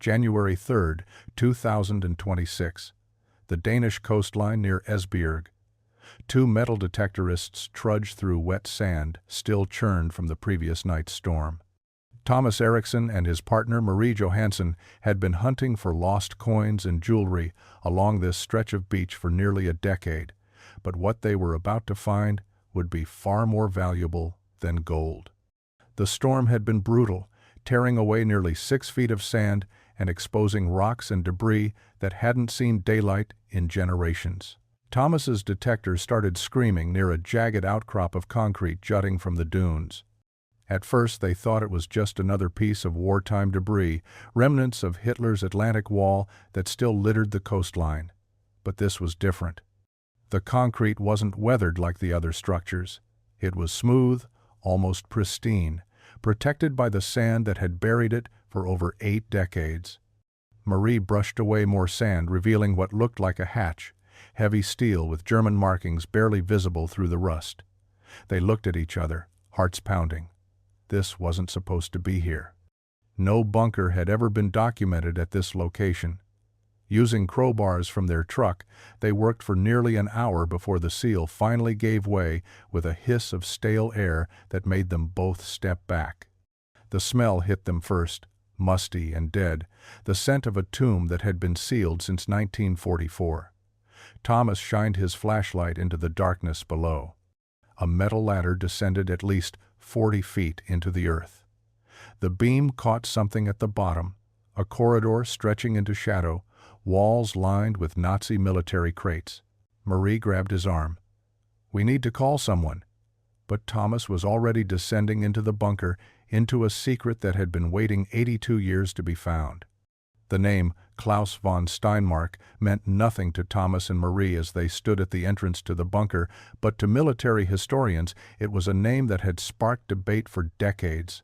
January 3, 2026. The Danish coastline near Esbjerg. Two metal detectorists trudged through wet sand, still churned from the previous night's storm. Thomas Eriksson and his partner Marie Johansson had been hunting for lost coins and jewelry along this stretch of beach for nearly a decade, but what they were about to find would be far more valuable than gold. The storm had been brutal, tearing away nearly 6 feet of sand and exposing rocks and debris that hadn't seen daylight in generations. Thomas's detectors started screaming near a jagged outcrop of concrete jutting from the dunes. At first they thought it was just another piece of wartime debris, remnants of Hitler's Atlantic Wall that still littered the coastline. But this was different. The concrete wasn't weathered like the other structures. It was smooth, almost pristine, protected by the sand that had buried it for over 8 decades. Marie brushed away more sand, revealing what looked like a hatch, heavy steel with German markings barely visible through the rust. They looked at each other, hearts pounding. This wasn't supposed to be here. No bunker had ever been documented at this location. Using crowbars from their truck, they worked for nearly an hour before the seal finally gave way with a hiss of stale air that made them both step back. The smell hit them first, musty and dead, the scent of a tomb that had been sealed since 1944. Thomas shined his flashlight into the darkness below. A metal ladder descended at least 40 feet into the earth. The beam caught something at the bottom, a corridor stretching into shadow, walls lined with Nazi military crates. Marie grabbed his arm. "We need to call someone." But Thomas was already descending into the bunker, into a secret that had been waiting 82 years to be found. The name Klaus von Steinmark meant nothing to Thomas and Marie as they stood at the entrance to the bunker, but to military historians it was a name that had sparked debate for decades.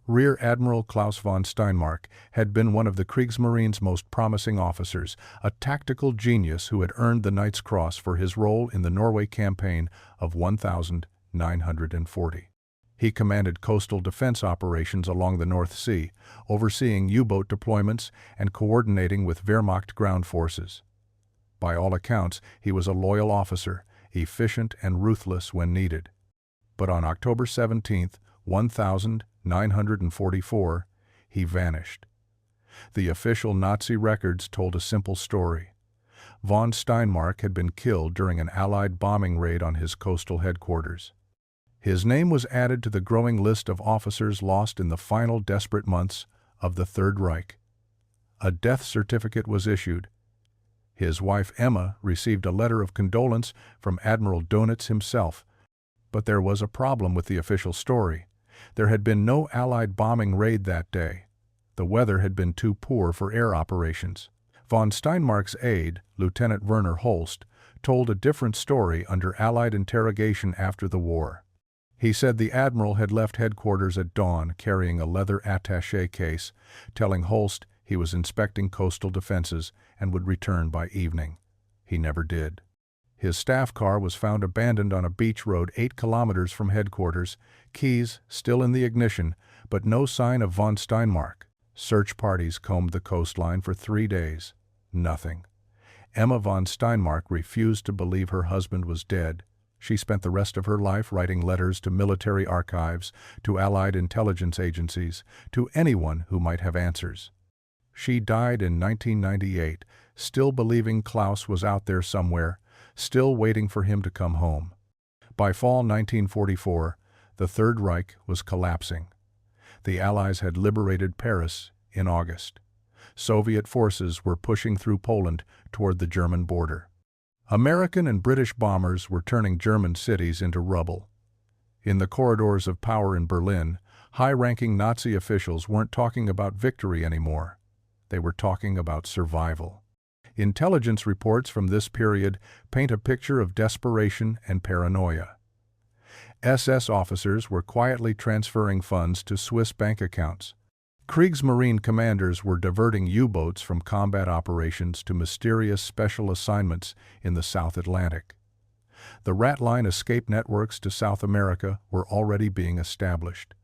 Rear Admiral Klaus von Steinmark had been one of the Kriegsmarine's most promising officers, a tactical genius who had earned the Knight's Cross for his role in the Norway campaign of 1940. He commanded coastal defense operations along the North Sea, overseeing U-boat deployments and coordinating with Wehrmacht ground forces. By all accounts, he was a loyal officer, efficient and ruthless when needed. But on October 17, 1944, he vanished. The official Nazi records told a simple story. Von Steinmark had been killed during an Allied bombing raid on his coastal headquarters. His name was added to the growing list of officers lost in the final desperate months of the Third Reich. A death certificate was issued. His wife Emma received a letter of condolence from Admiral Dönitz himself, but there was a problem with the official story. There had been no Allied bombing raid that day. The weather had been too poor for air operations. Von Steinmark's aide, Lieutenant Werner Holst, told a different story under Allied interrogation after the war. He said the Admiral had left headquarters at dawn carrying a leather attaché case, telling Holst he was inspecting coastal defenses and would return by evening. He never did. His staff car was found abandoned on a beach road 8 kilometers from headquarters, keys still in the ignition, but no sign of von Steinmark. Search parties combed the coastline for 3 days. Nothing. Emma von Steinmark refused to believe her husband was dead. She spent the rest of her life writing letters to military archives, to Allied intelligence agencies, to anyone who might have answers. She died in 1998, still believing Klaus was out there somewhere, still waiting for him to come home. By fall 1944, the Third Reich was collapsing. The Allies had liberated Paris in August. Soviet forces were pushing through Poland toward the German border. American and British bombers were turning German cities into rubble. In the corridors of power in Berlin, high-ranking Nazi officials weren't talking about victory anymore. They were talking about survival. Intelligence reports from this period paint a picture of desperation and paranoia. SS officers were quietly transferring funds to Swiss bank accounts. Kriegsmarine commanders were diverting U-boats from combat operations to mysterious special assignments in the South Atlantic. The rat line escape networks to South America were already being established.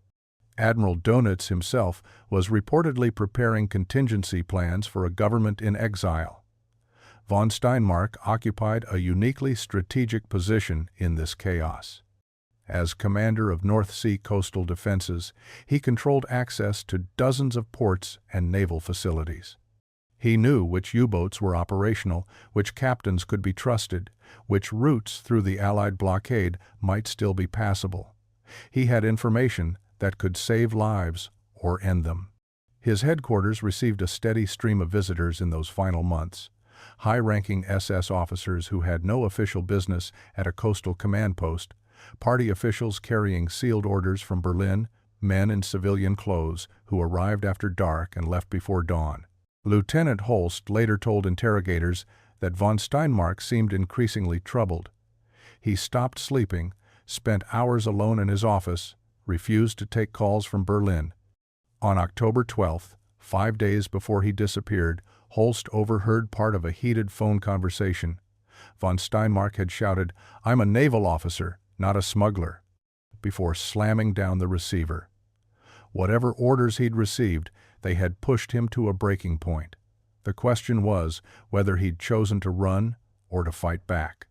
Admiral Donitz himself was reportedly preparing contingency plans for a government in exile. Von Steinmark occupied a uniquely strategic position in this chaos. As commander of North Sea coastal defenses, he controlled access to dozens of ports and naval facilities. He knew which U-boats were operational, which captains could be trusted, which routes through the Allied blockade might still be passable. He had information that could save lives or end them. His headquarters received a steady stream of visitors in those final months. High-ranking SS officers who had no official business at a coastal command post, party officials carrying sealed orders from Berlin, men in civilian clothes who arrived after dark and left before dawn. Lieutenant Holst later told interrogators that von Steinmark seemed increasingly troubled. He stopped sleeping, spent hours alone in his office, refused to take calls from Berlin. On October 12th, 5 days before he disappeared, Holst overheard part of a heated phone conversation. Von Steinmark had shouted, "I'm a naval officer, not a smuggler," before slamming down the receiver. Whatever orders he'd received, they had pushed him to a breaking point. The question was whether he'd chosen to run or to fight back.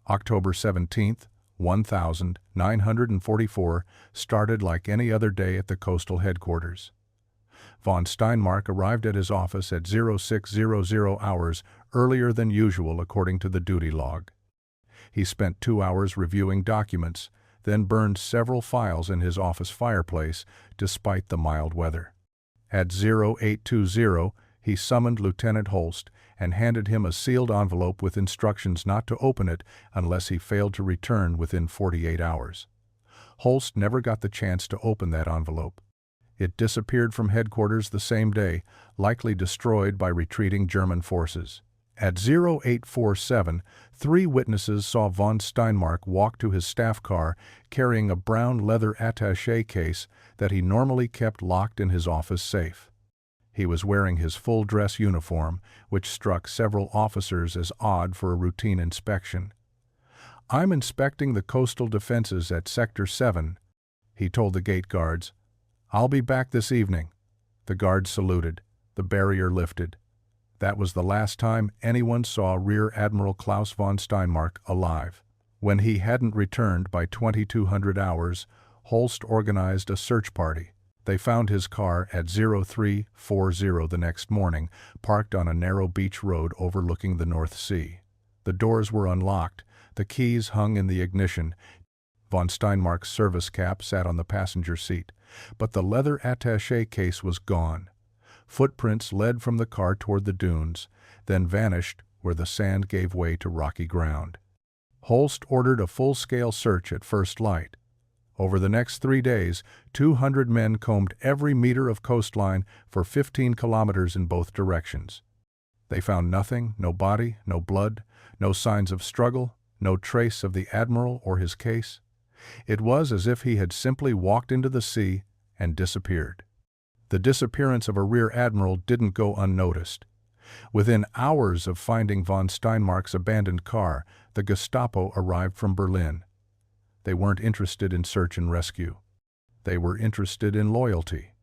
October 17th, 1944 started like any other day at the coastal headquarters. Von Steinmark arrived at his office at 0600 hours earlier than usual according to the duty log. He spent 2 hours reviewing documents, then burned several files in his office fireplace despite the mild weather. At 0820, he summoned Lieutenant Holst and handed him a sealed envelope with instructions not to open it unless he failed to return within 48 hours. Holst never got the chance to open that envelope. It disappeared from headquarters the same day, likely destroyed by retreating German forces. At 0847, 3 witnesses saw von Steinmark walk to his staff car carrying a brown leather attaché case that he normally kept locked in his office safe. He was wearing his full-dress uniform, which struck several officers as odd for a routine inspection. "I'm inspecting the coastal defenses at Sector 7, he told the gate guards. "I'll be back this evening." The guards saluted. The barrier lifted. That was the last time anyone saw Rear Admiral Klaus von Steinmark alive. When he hadn't returned by 2200 hours, Holst organized a search party. They found his car at 0340 the next morning, parked on a narrow beach road overlooking the North Sea. The doors were unlocked, the keys hung in the ignition. Von Steinmark's service cap sat on the passenger seat, but the leather attaché case was gone. Footprints led from the car toward the dunes, then vanished where the sand gave way to rocky ground. Holst ordered a full-scale search at first light. Over the next 3 days, 200 men combed every meter of coastline for 15 kilometers in both directions. They found nothing, no body, no blood, no signs of struggle, no trace of the Admiral or his case. It was as if he had simply walked into the sea and disappeared. The disappearance of a Rear Admiral didn't go unnoticed. Within hours of finding von Steinmark's abandoned car, the Gestapo arrived from Berlin. They weren't interested in search and rescue. They were interested in loyalty.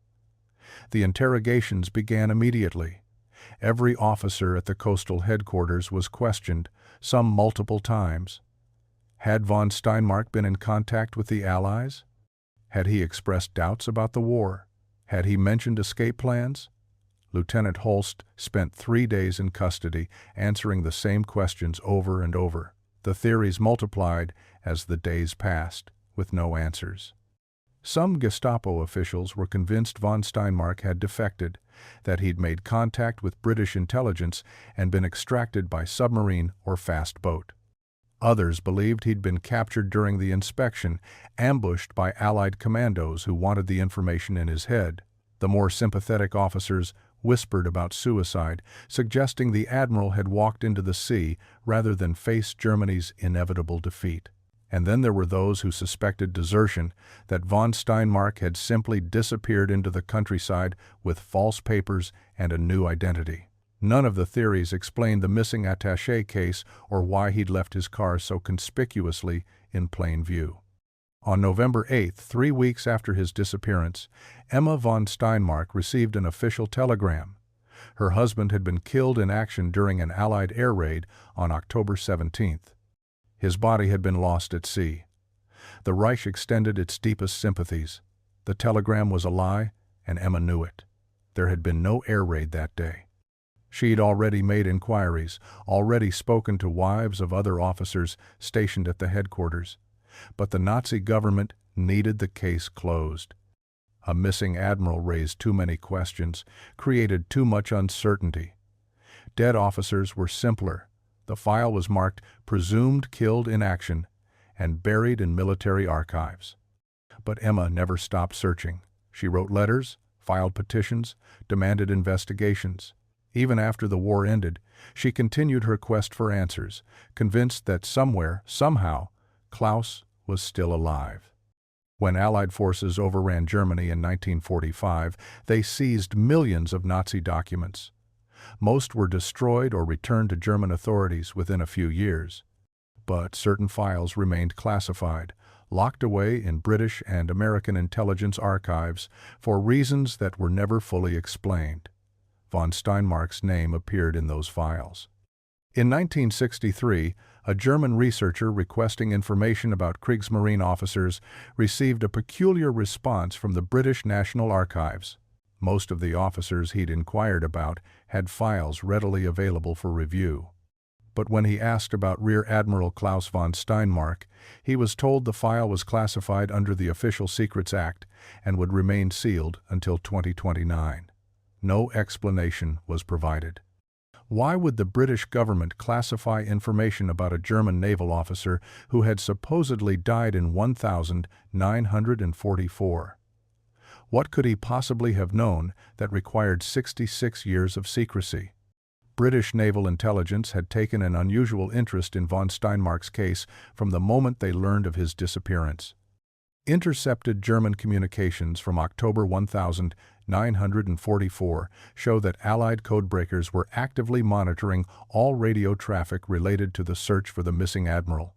The interrogations began immediately. Every officer at the coastal headquarters was questioned, some multiple times. Had von Steinmark been in contact with the Allies? Had he expressed doubts about the war? Had he mentioned escape plans? Lieutenant Holst spent 3 days in custody, answering the same questions over and over. The theories multiplied as the days passed, with no answers. Some Gestapo officials were convinced von Steinmark had defected, that he'd made contact with British intelligence and been extracted by submarine or fast boat. Others believed he'd been captured during the inspection, ambushed by Allied commandos who wanted the information in his head. The more sympathetic officers whispered about suicide, suggesting the Admiral had walked into the sea rather than face Germany's inevitable defeat. And then there were those who suspected desertion, that von Steinmark had simply disappeared into the countryside with false papers and a new identity. None of the theories explained the missing attaché case or why he'd left his car so conspicuously in plain view. On November 8, 3 weeks after his disappearance, Emma von Steinmark received an official telegram. Her husband had been killed in action during an Allied air raid on October 17th. His body had been lost at sea. The Reich extended its deepest sympathies. The telegram was a lie, and Emma knew it. There had been no air raid that day. She'd already made inquiries, already spoken to wives of other officers stationed at the headquarters. But the Nazi government needed the case closed. A missing admiral raised too many questions, created too much uncertainty. Dead officers were simpler. The file was marked "Presumed Killed in Action" and buried in military archives. But Emma never stopped searching. She wrote letters, filed petitions, demanded investigations. Even after the war ended, she continued her quest for answers, convinced that somewhere, somehow, Klaus was still alive. When Allied forces overran Germany in 1945, they seized millions of Nazi documents. Most were destroyed or returned to German authorities within a few years. But certain files remained classified, locked away in British and American intelligence archives for reasons that were never fully explained. Von Steinmark's name appeared in those files. In 1963, a German researcher requesting information about Kriegsmarine officers received a peculiar response from the British National Archives. Most of the officers he'd inquired about had files readily available for review. But when he asked about Rear Admiral Klaus von Steinmark, he was told the file was classified under the Official Secrets Act and would remain sealed until 2029. No explanation was provided. Why would the British government classify information about a German naval officer who had supposedly died in 1944? What could he possibly have known that required 66 years of secrecy? British naval intelligence had taken an unusual interest in von Steinmark's case from the moment they learned of his disappearance. Intercepted German communications from October 1944 show that Allied codebreakers were actively monitoring all radio traffic related to the search for the missing admiral.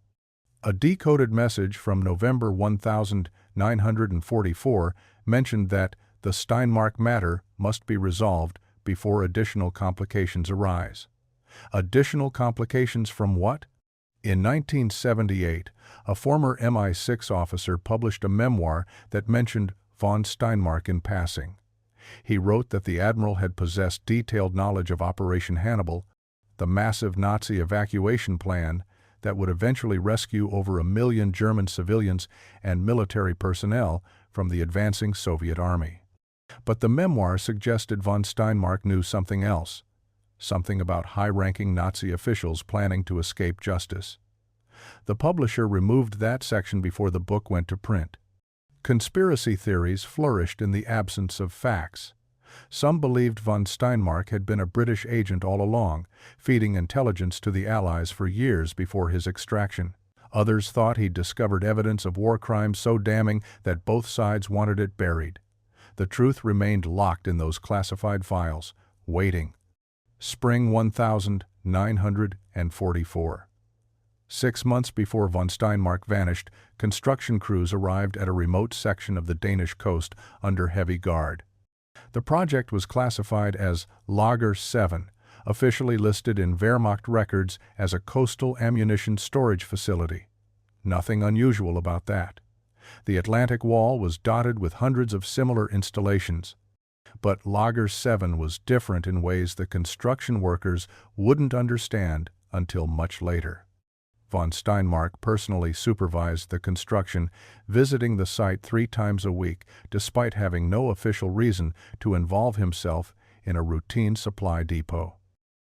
A decoded message from November 1944 mentioned that the Steinmark matter must be resolved before additional complications arise. Additional complications from what? In 1978, a former MI6 officer published a memoir that mentioned von Steinmark in passing. He wrote that the admiral had possessed detailed knowledge of Operation Hannibal, the massive Nazi evacuation plan that would eventually rescue over 1 million German civilians and military personnel from the advancing Soviet army. But the memoir suggested von Steinmark knew something else. Something about high-ranking Nazi officials planning to escape justice. The publisher removed that section before the book went to print. Conspiracy theories flourished in the absence of facts. Some believed von Steinmark had been a British agent all along, feeding intelligence to the Allies for years before his extraction. Others thought he'd discovered evidence of war crimes so damning that both sides wanted it buried. The truth remained locked in those classified files, waiting. Spring 1944. 6 months before von Steinmark vanished, construction crews arrived at a remote section of the Danish coast under heavy guard. The project was classified as Lager 7, officially listed in Wehrmacht records as a coastal ammunition storage facility. Nothing unusual about that. The Atlantic Wall was dotted with hundreds of similar installations. But Lager 7 was different in ways the construction workers wouldn't understand until much later. Von Steinmark personally supervised the construction, visiting the site 3 times a week, despite having no official reason to involve himself in a routine supply depot.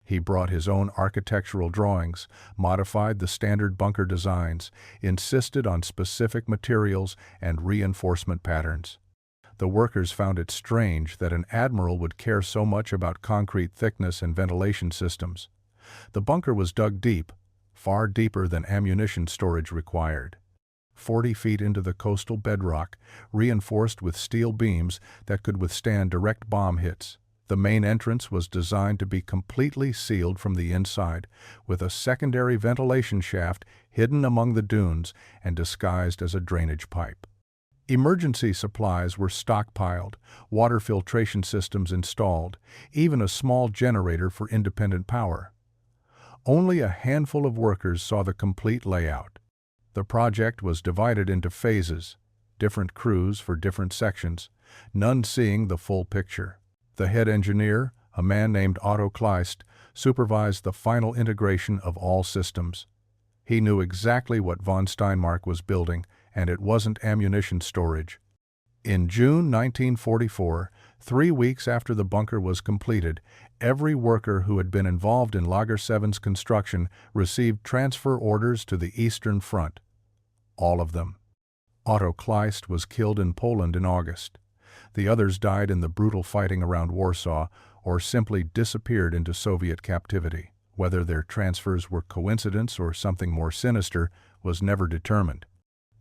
He brought his own architectural drawings, modified the standard bunker designs, insisted on specific materials and reinforcement patterns. The workers found it strange that an admiral would care so much about concrete thickness and ventilation systems. The bunker was dug deep, far deeper than ammunition storage required. 40 feet into the coastal bedrock, reinforced with steel beams that could withstand direct bomb hits. The main entrance was designed to be completely sealed from the inside, with a secondary ventilation shaft hidden among the dunes and disguised as a drainage pipe. Emergency supplies were stockpiled, water filtration systems installed, even a small generator for independent power. Only a handful of workers saw the complete layout. The project was divided into phases, different crews for different sections, none seeing the full picture. The head engineer, a man named Otto Kleist, supervised the final integration of all systems. He knew exactly what von Steinmark was building, and it wasn't ammunition storage. In June 1944, 3 weeks after the bunker was completed, every worker who had been involved in Lager 7's construction received transfer orders to the Eastern Front. All of them. Otto Kleist was killed in Poland in August. The others died in the brutal fighting around Warsaw or simply disappeared into Soviet captivity. Whether their transfers were coincidence or something more sinister was never determined.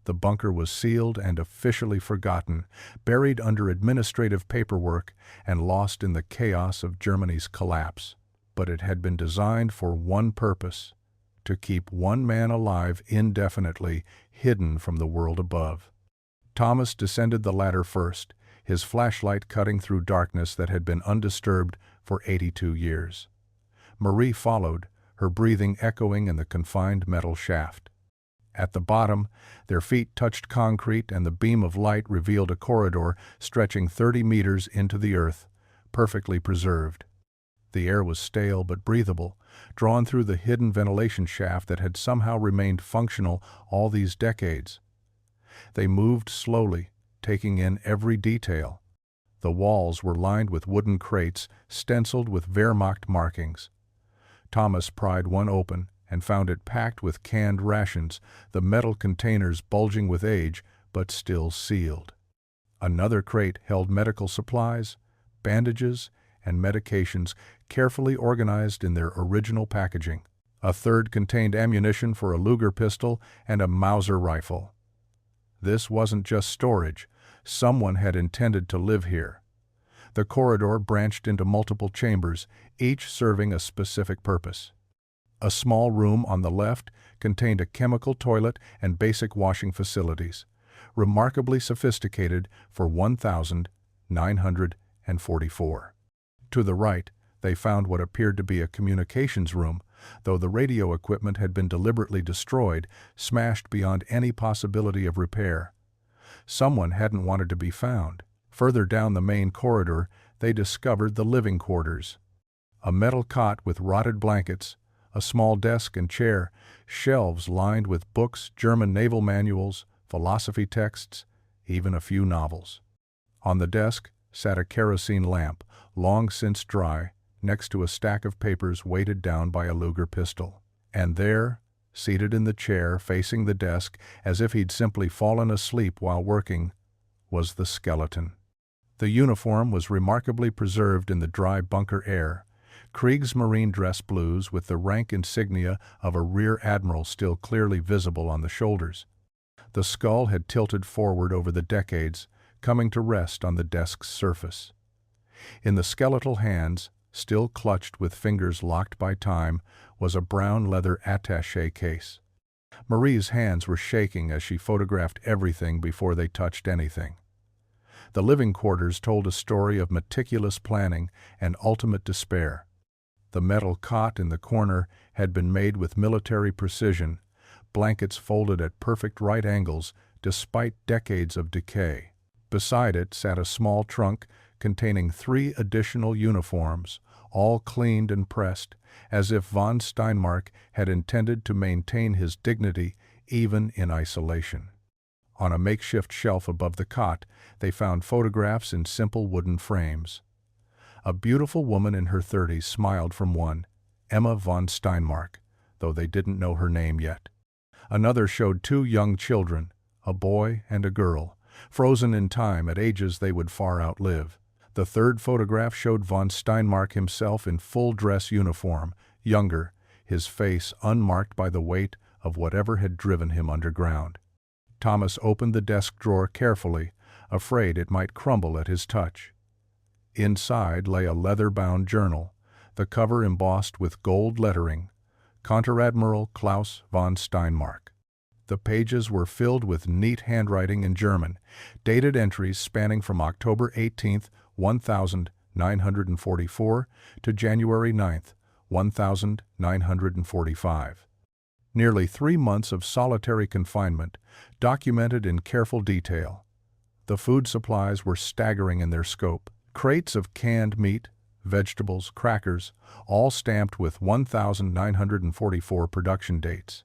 The bunker was sealed and officially forgotten, buried under administrative paperwork and lost in the chaos of Germany's collapse. But it had been designed for one purpose: to keep one man alive indefinitely, hidden from the world above. Thomas descended the ladder first, his flashlight cutting through darkness that had been undisturbed for 82 years. Marie followed, her breathing echoing in the confined metal shaft. At the bottom, their feet touched concrete and the beam of light revealed a corridor stretching 30 meters into the earth, perfectly preserved. The air was stale but breathable, drawn through the hidden ventilation shaft that had somehow remained functional all these decades. They moved slowly, taking in every detail. The walls were lined with wooden crates, stenciled with Wehrmacht markings. Thomas pried one open and found it packed with canned rations, the metal containers bulging with age, but still sealed. Another crate held medical supplies, bandages, and medications carefully organized in their original packaging. A third contained ammunition for a Luger pistol and a Mauser rifle. This wasn't just storage. Someone had intended to live here. The corridor branched into multiple chambers, each serving a specific purpose. A small room on the left contained a chemical toilet and basic washing facilities, remarkably sophisticated for 1944. To the right, they found what appeared to be a communications room, though the radio equipment had been deliberately destroyed, smashed beyond any possibility of repair. Someone hadn't wanted to be found. Further down the main corridor, they discovered the living quarters. A metal cot with rotted blankets, a small desk and chair, shelves lined with books, German naval manuals, philosophy texts, even a few novels. On the desk sat a kerosene lamp, long since dry, next to a stack of papers weighted down by a Luger pistol. And there, seated in the chair facing the desk as if he'd simply fallen asleep while working, was the skeleton. The uniform was remarkably preserved in the dry bunker air, Kriegsmarine dress blues with the rank insignia of a rear admiral still clearly visible on the shoulders. The skull had tilted forward over the decades, coming to rest on the desk's surface. In the skeletal hands, still clutched with fingers locked by time, was a brown leather attaché case. Marie's hands were shaking as she photographed everything before they touched anything. The living quarters told a story of meticulous planning and ultimate despair. The metal cot in the corner had been made with military precision, blankets folded at perfect right angles despite decades of decay. Beside it sat a small trunk containing 3 additional uniforms, all cleaned and pressed, as if von Steinmark had intended to maintain his dignity even in isolation. On a makeshift shelf above the cot, they found photographs in simple wooden frames. A beautiful woman in her 30s smiled from one, Emma von Steinmark, though they didn't know her name yet. Another showed 2 young children, a boy and a girl, frozen in time at ages they would far outlive. The third photograph showed von Steinmark himself in full dress uniform, younger, his face unmarked by the weight of whatever had driven him underground. Thomas opened the desk drawer carefully, afraid it might crumble at his touch. Inside lay a leather-bound journal, the cover embossed with gold lettering, Admiral Klaus von Steinmark. The pages were filled with neat handwriting in German, dated entries spanning from October 18, 1944 to January 9, 1945. Nearly 3 months of solitary confinement, documented in careful detail. The food supplies were staggering in their scope. Crates of canned meat, vegetables, crackers, all stamped with 1944 production dates.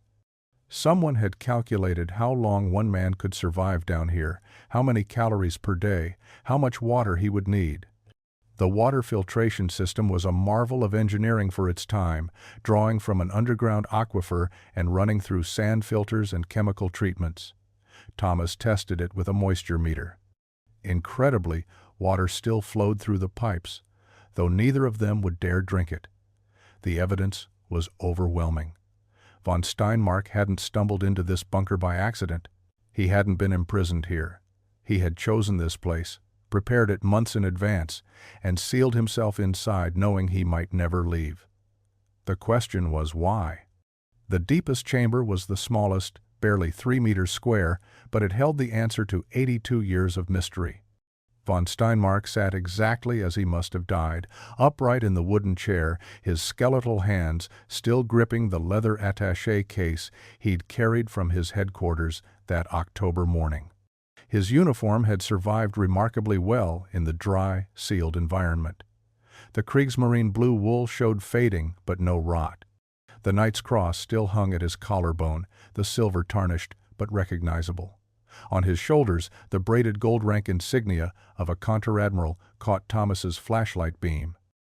Someone had calculated how long one man could survive down here, how many calories per day, how much water he would need. The water filtration system was a marvel of engineering for its time, drawing from an underground aquifer and running through sand filters and chemical treatments. Thomas tested it with a moisture meter. Incredibly, water still flowed through the pipes, though neither of them would dare drink it. The evidence was overwhelming. Von Steinmark hadn't stumbled into this bunker by accident. He hadn't been imprisoned here. He had chosen this place, prepared it months in advance, and sealed himself inside knowing he might never leave. The question was why? The deepest chamber was the smallest, barely 3 meters square, but it held the answer to 82 years of mystery. Von Steinmark sat exactly as he must have died, upright in the wooden chair, his skeletal hands still gripping the leather attaché case he'd carried from his headquarters that October morning. His uniform had survived remarkably well in the dry, sealed environment. The Kriegsmarine blue wool showed fading but no rot. The Knight's Cross still hung at his collarbone, the silver tarnished but recognizable. On his shoulders, the braided gold rank insignia of a Admiral caught Thomas's flashlight beam.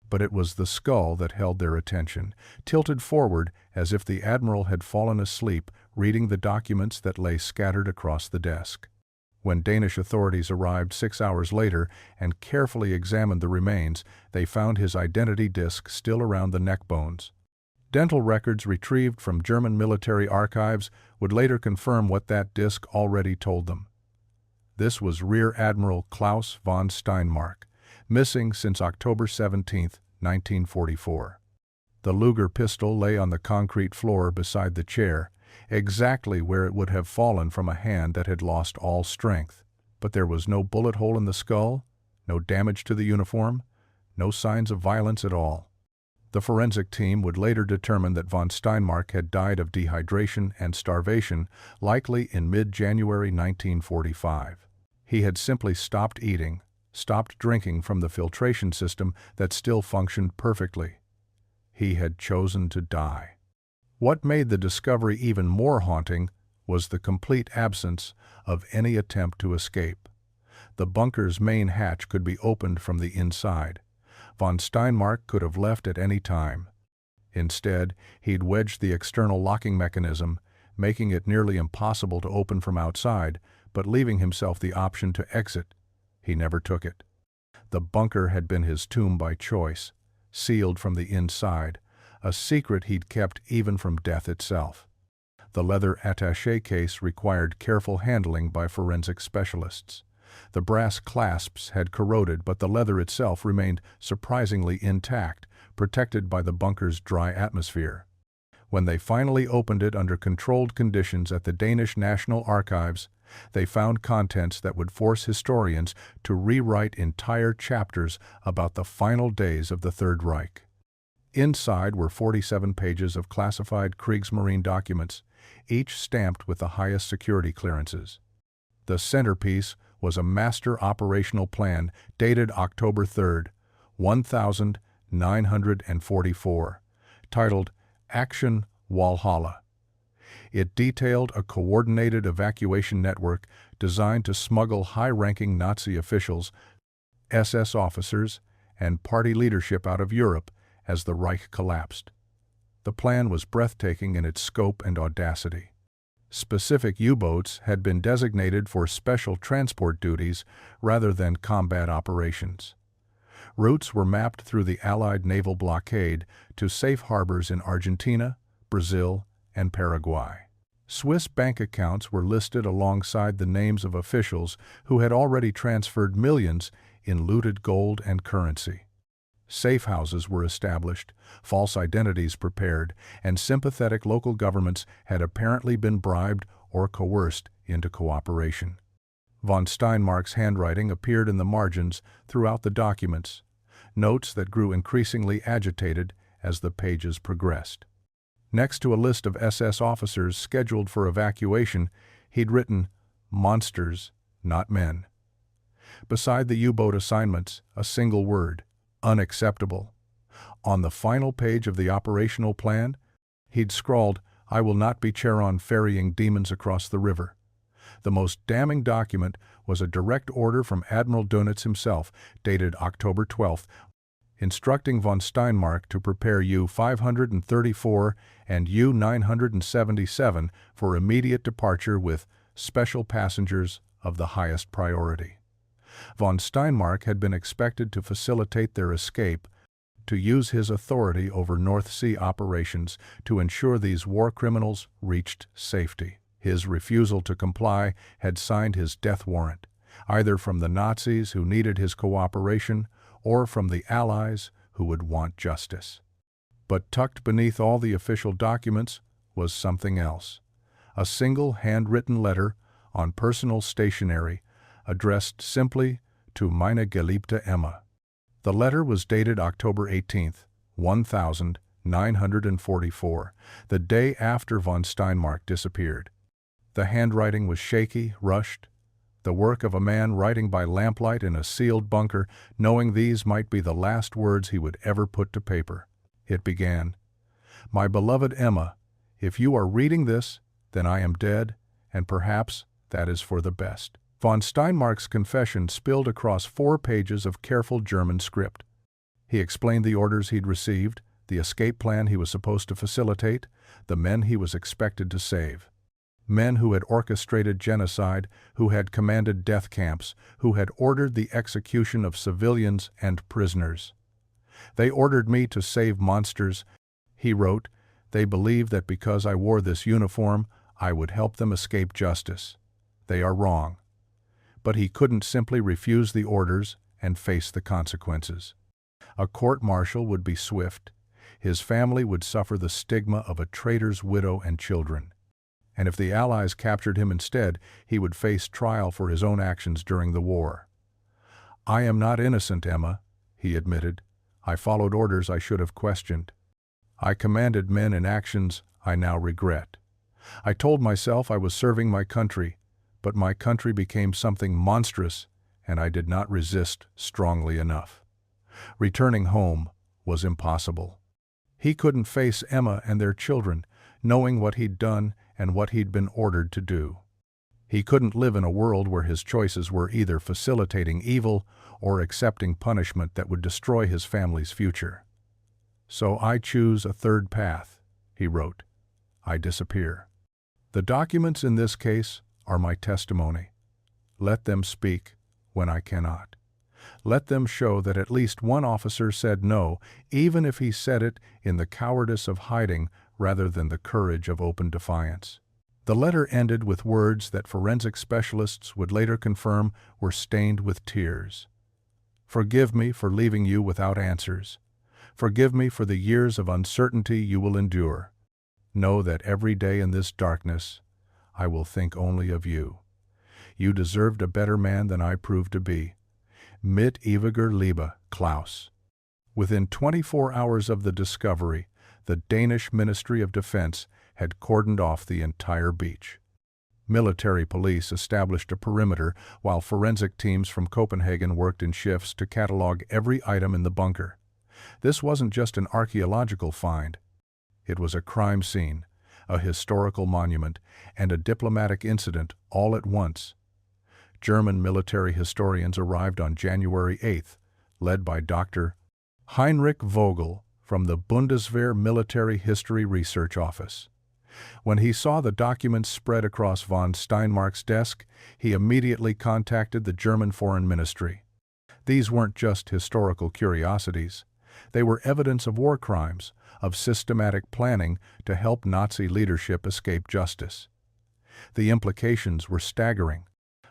But it was the skull that held their attention, tilted forward as if the Admiral had fallen asleep reading the documents that lay scattered across the desk. When Danish authorities arrived 6 hours later and carefully examined the remains, they found his identity disc still around the neck bones. Dental records retrieved from German military archives would later confirm what that disc already told them. This was Rear Admiral Klaus von Steinmark, missing since October 17, 1944. The Luger pistol lay on the concrete floor beside the chair, exactly where it would have fallen from a hand that had lost all strength. But there was no bullet hole in the skull, no damage to the uniform, no signs of violence at all. The forensic team would later determine that von Steinmark had died of dehydration and starvation, likely in mid-January 1945. He had simply stopped eating, stopped drinking from the filtration system that still functioned perfectly. He had chosen to die. What made the discovery even more haunting was the complete absence of any attempt to escape. The bunker's main hatch could be opened from the inside. Von Steinmark could have left at any time. Instead, he'd wedged the external locking mechanism, making it nearly impossible to open from outside, but leaving himself the option to exit. He never took it. The bunker had been his tomb by choice, sealed from the inside, a secret he'd kept even from death itself. The leather attaché case required careful handling by forensic specialists. The brass clasps had corroded, but the leather itself remained surprisingly intact, protected by the bunker's dry atmosphere. When they finally opened it under controlled conditions at the Danish National Archives, they found contents that would force historians to rewrite entire chapters about the final days of the Third Reich. Inside were 47 pages of classified Kriegsmarine documents, each stamped with the highest security clearances. The centerpiece was a master operational plan dated October 3, 1944, titled Action Walhalla. It detailed a coordinated evacuation network designed to smuggle high-ranking Nazi officials, SS officers, and party leadership out of Europe as the Reich collapsed. The plan was breathtaking in its scope and audacity. Specific U-boats had been designated for special transport duties rather than combat operations. Routes were mapped through the Allied naval blockade to safe harbors in Argentina, Brazil, and Paraguay. Swiss bank accounts were listed alongside the names of officials who had already transferred millions in looted gold and currency. Safe houses were established, false identities prepared, and sympathetic local governments had apparently been bribed or coerced into cooperation. Von Steinmark's handwriting appeared in the margins throughout the documents, notes that grew increasingly agitated as the pages progressed. Next to a list of SS officers scheduled for evacuation, he'd written, "Monsters, not men." Beside the U-boat assignments, a single word, "unacceptable." On the final page of the operational plan, he'd scrawled, "I will not be Charon ferrying demons across the river." The most damning document was a direct order from Admiral Dönitz himself, dated October 12th, instructing von Steinmark to prepare U-534 and U-977 for immediate departure with special passengers of the highest priority. Von Steinmark had been expected to facilitate their escape, to use his authority over North Sea operations to ensure these war criminals reached safety. His refusal to comply had signed his death warrant, either from the Nazis who needed his cooperation or from the Allies who would want justice. But tucked beneath all the official documents was something else. A single handwritten letter on personal stationery, addressed simply to meine geliebte Emma. The letter was dated October 18th, 1944, the day after von Steinmark disappeared. The handwriting was shaky, rushed, the work of a man writing by lamplight in a sealed bunker, knowing these might be the last words he would ever put to paper. It began, "My beloved Emma, if you are reading this, then I am dead, and perhaps that is for the best." Von Steinmark's confession spilled across 4 pages of careful German script. He explained the orders he'd received, the escape plan he was supposed to facilitate, the men he was expected to save. Men who had orchestrated genocide, who had commanded death camps, who had ordered the execution of civilians and prisoners. "They ordered me to save monsters," he wrote. "They believed that because I wore this uniform, I would help them escape justice. They are wrong." But he couldn't simply refuse the orders and face the consequences. A court-martial would be swift. His family would suffer the stigma of a traitor's widow and children. And if the Allies captured him instead, he would face trial for his own actions during the war. "I am not innocent, Emma," he admitted. "I followed orders I should have questioned. I commanded men in actions I now regret. I told myself I was serving my country, but my country became something monstrous, and I did not resist strongly enough." Returning home was impossible. He couldn't face Emma and their children, knowing what he'd done and what he'd been ordered to do. He couldn't live in a world where his choices were either facilitating evil or accepting punishment that would destroy his family's future. "So I choose a third path," he wrote. "I disappear. The documents in this case are my testimony. Let them speak when I cannot. Let them show that at least one officer said no, even if he said it in the cowardice of hiding rather than the courage of open defiance." The letter ended with words that forensic specialists would later confirm were stained with tears. "Forgive me for leaving you without answers. Forgive me for the years of uncertainty you will endure. Know that every day in this darkness, I will think only of you. You deserved a better man than I proved to be. Mit ewiger Liebe, Klaus." Within 24 hours of the discovery, the Danish Ministry of Defense had cordoned off the entire beach. Military police established a perimeter while forensic teams from Copenhagen worked in shifts to catalog every item in the bunker. This wasn't just an archaeological find. It was a crime scene, a historical monument, and a diplomatic incident all at once. German military historians arrived on January 8th, led by Dr. Heinrich Vogel from the Bundeswehr Military History Research Office. When he saw the documents spread across von Steinmark's desk, he immediately contacted the German Foreign Ministry. These weren't just historical curiosities. They were evidence of war crimes, of systematic planning to help Nazi leadership escape justice. The implications were staggering.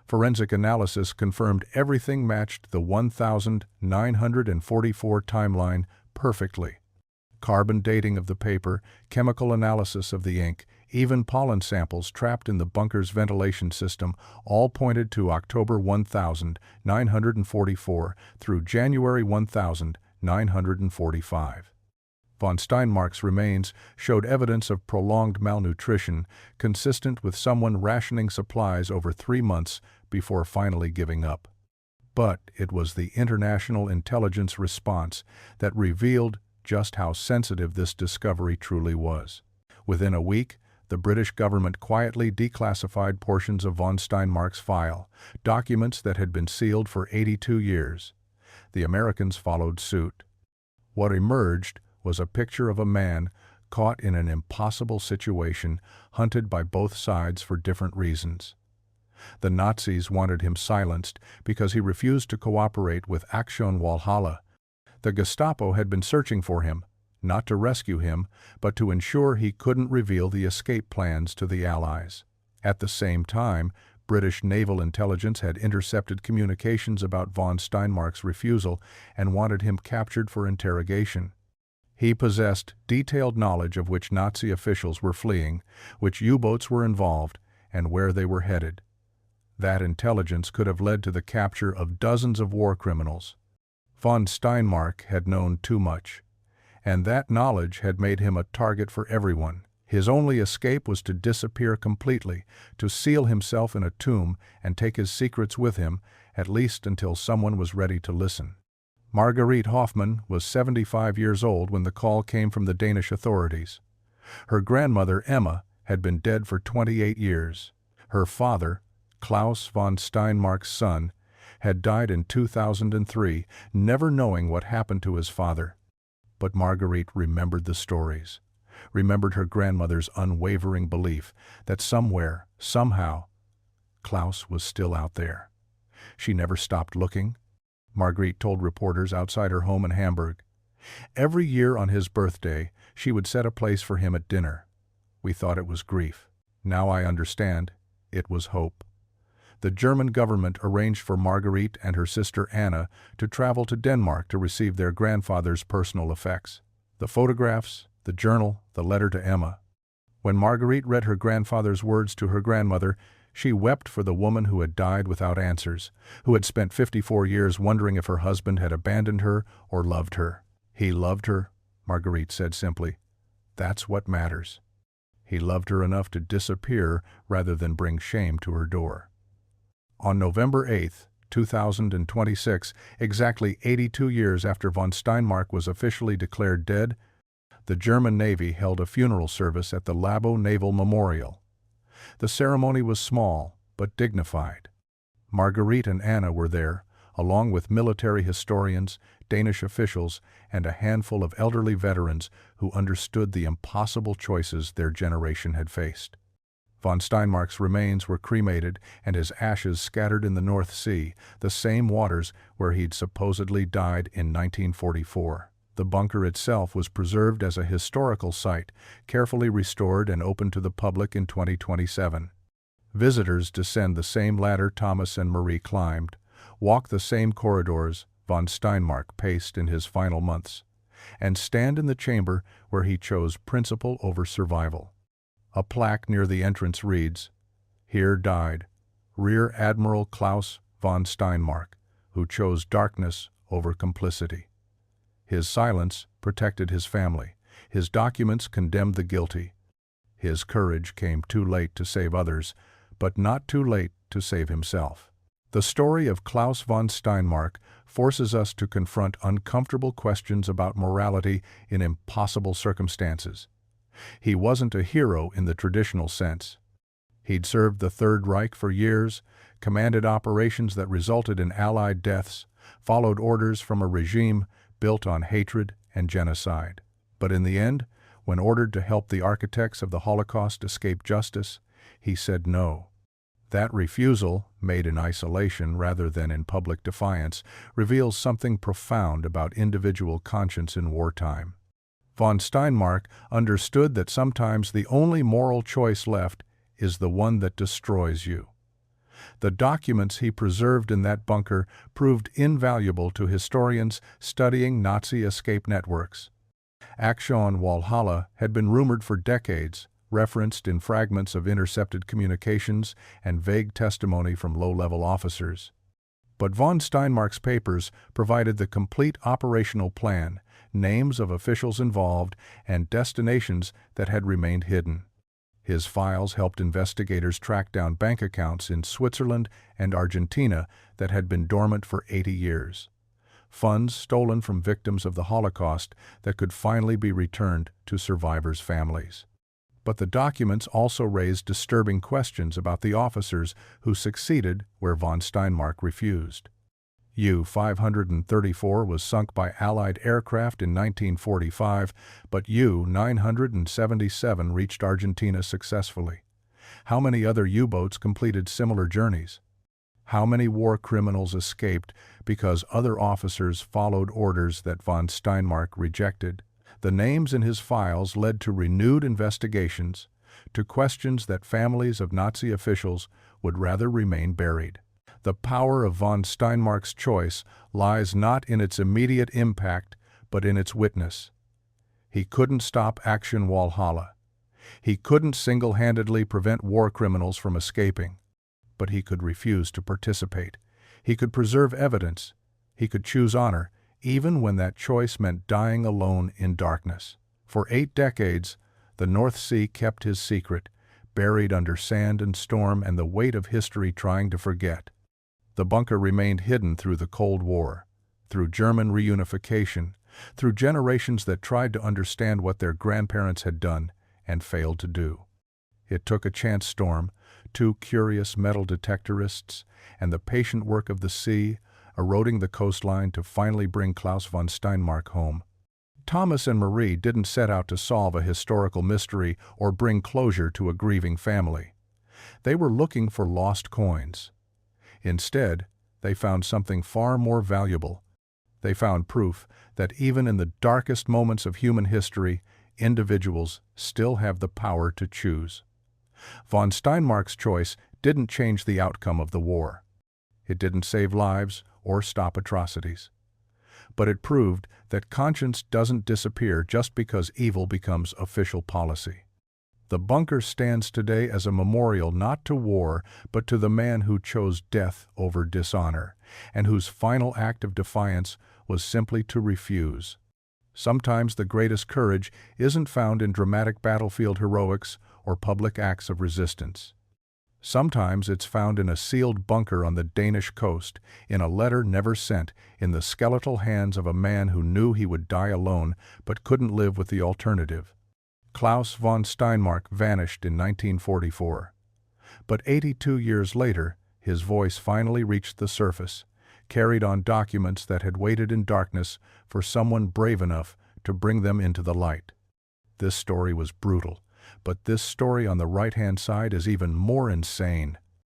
Forensic analysis confirmed everything matched the 1944 timeline perfectly. Carbon dating of the paper, chemical analysis of the ink, even pollen samples trapped in the bunker's ventilation system all pointed to October 1944 through January 1945. Von Steinmark's remains showed evidence of prolonged malnutrition, consistent with someone rationing supplies over 3 months before finally giving up. But it was the international intelligence response that revealed just how sensitive this discovery truly was. Within a week, the British government quietly declassified portions of von Steinmark's file, documents that had been sealed for 82 years. The Americans followed suit. What emerged was a picture of a man caught in an impossible situation, hunted by both sides for different reasons. The Nazis wanted him silenced because he refused to cooperate with Aktion Walhalla. The Gestapo had been searching for him, not to rescue him, but to ensure he couldn't reveal the escape plans to the Allies. At the same time, British naval intelligence had intercepted communications about von Steinmark's refusal and wanted him captured for interrogation. He possessed detailed knowledge of which Nazi officials were fleeing, which U-boats were involved, and where they were headed. That intelligence could have led to the capture of dozens of war criminals. Von Steinmark had known too much, and that knowledge had made him a target for everyone. His only escape was to disappear completely, to seal himself in a tomb and take his secrets with him, at least until someone was ready to listen. Marguerite Hoffmann was 75 years old when the call came from the Danish authorities. Her grandmother, Emma, had been dead for 28 years. Her father, Klaus von Steinmark's son, had died in 2003, never knowing what happened to his father. But Marguerite remembered the stories, remembered her grandmother's unwavering belief that somewhere, somehow, Klaus was still out there. She never stopped looking, Marguerite told reporters outside her home in Hamburg. Every year on his birthday, she would set a place for him at dinner. We thought it was grief. Now I understand, it was hope. The German government arranged for Marguerite and her sister Anna to travel to Denmark to receive their grandfather's personal effects. The photographs, the journal, the letter to Emma. When Marguerite read her grandfather's words to her grandmother, she wept for the woman who had died without answers, who had spent 54 years wondering if her husband had abandoned her or loved her. He loved her, Marguerite said simply. That's what matters. He loved her enough to disappear rather than bring shame to her door. On November 8, 2026, exactly 82 years after von Steinmark was officially declared dead, the German Navy held a funeral service at the Labo Naval Memorial. The ceremony was small, but dignified. Marguerite and Anna were there, along with military historians, Danish officials, and a handful of elderly veterans who understood the impossible choices their generation had faced. Von Steinmark's remains were cremated and his ashes scattered in the North Sea, the same waters where he'd supposedly died in 1944. The bunker itself was preserved as a historical site, carefully restored and opened to the public in 2027. Visitors descend the same ladder Thomas and Marie climbed, walk the same corridors von Steinmark paced in his final months, and stand in the chamber where he chose principle over survival. A plaque near the entrance reads, "Here died Rear Admiral Klaus von Steinmark, who chose darkness over complicity. His silence protected his family. His documents condemned the guilty. His courage came too late to save others, but not too late to save himself." The story of Klaus von Steinmark forces us to confront uncomfortable questions about morality in impossible circumstances. He wasn't a hero in the traditional sense. He'd served the Third Reich for years, commanded operations that resulted in Allied deaths, followed orders from a regime built on hatred and genocide. But in the end, when ordered to help the architects of the Holocaust escape justice, he said no. That refusal, made in isolation rather than in public defiance, reveals something profound about individual conscience in wartime. Von Steinmark understood that sometimes the only moral choice left is the one that destroys you. The documents he preserved in that bunker proved invaluable to historians studying Nazi escape networks. Aktion Walhalla had been rumored for decades, referenced in fragments of intercepted communications and vague testimony from low-level officers. But von Steinmark's papers provided the complete operational plan, names of officials involved, and destinations that had remained hidden. His files helped investigators track down bank accounts in Switzerland and Argentina that had been dormant for 80 years. Funds stolen from victims of the Holocaust that could finally be returned to survivors' families. But the documents also raised disturbing questions about the officers who succeeded where von Steinmark refused. U-534 was sunk by Allied aircraft in 1945, but U-977 reached Argentina successfully. How many other U-boats completed similar journeys? How many war criminals escaped because other officers followed orders that von Steinmark rejected? The names in his files led to renewed investigations, to questions that families of Nazi officials would rather remain buried. The power of von Steinmark's choice lies not in its immediate impact, but in its witness. He couldn't stop Aktion Walhalla. He couldn't single-handedly prevent war criminals from escaping. But he could refuse to participate. He could preserve evidence. He could choose honor, even when that choice meant dying alone in darkness. For 8 decades, the North Sea kept his secret, buried under sand and storm and the weight of history trying to forget. The bunker remained hidden through the Cold War, through German reunification, through generations that tried to understand what their grandparents had done and failed to do. It took a chance storm, 2 curious metal detectorists, and the patient work of the sea, eroding the coastline to finally bring Klaus von Steinmark home. Thomas and Marie didn't set out to solve a historical mystery or bring closure to a grieving family. They were looking for lost coins. Instead, they found something far more valuable. They found proof that even in the darkest moments of human history, individuals still have the power to choose. Von Steinmark's choice didn't change the outcome of the war. It didn't save lives or stop atrocities. But it proved that conscience doesn't disappear just because evil becomes official policy. The bunker stands today as a memorial not to war, but to the man who chose death over dishonor, and whose final act of defiance was simply to refuse. Sometimes the greatest courage isn't found in dramatic battlefield heroics or public acts of resistance. Sometimes it's found in a sealed bunker on the Danish coast, in a letter never sent, in the skeletal hands of a man who knew he would die alone but couldn't live with the alternative. Klaus von Steinmark vanished in 1944. But 82 years later, his voice finally reached the surface, carried on documents that had waited in darkness for someone brave enough to bring them into the light. This story was brutal, but this story on the right-hand side is even more insane.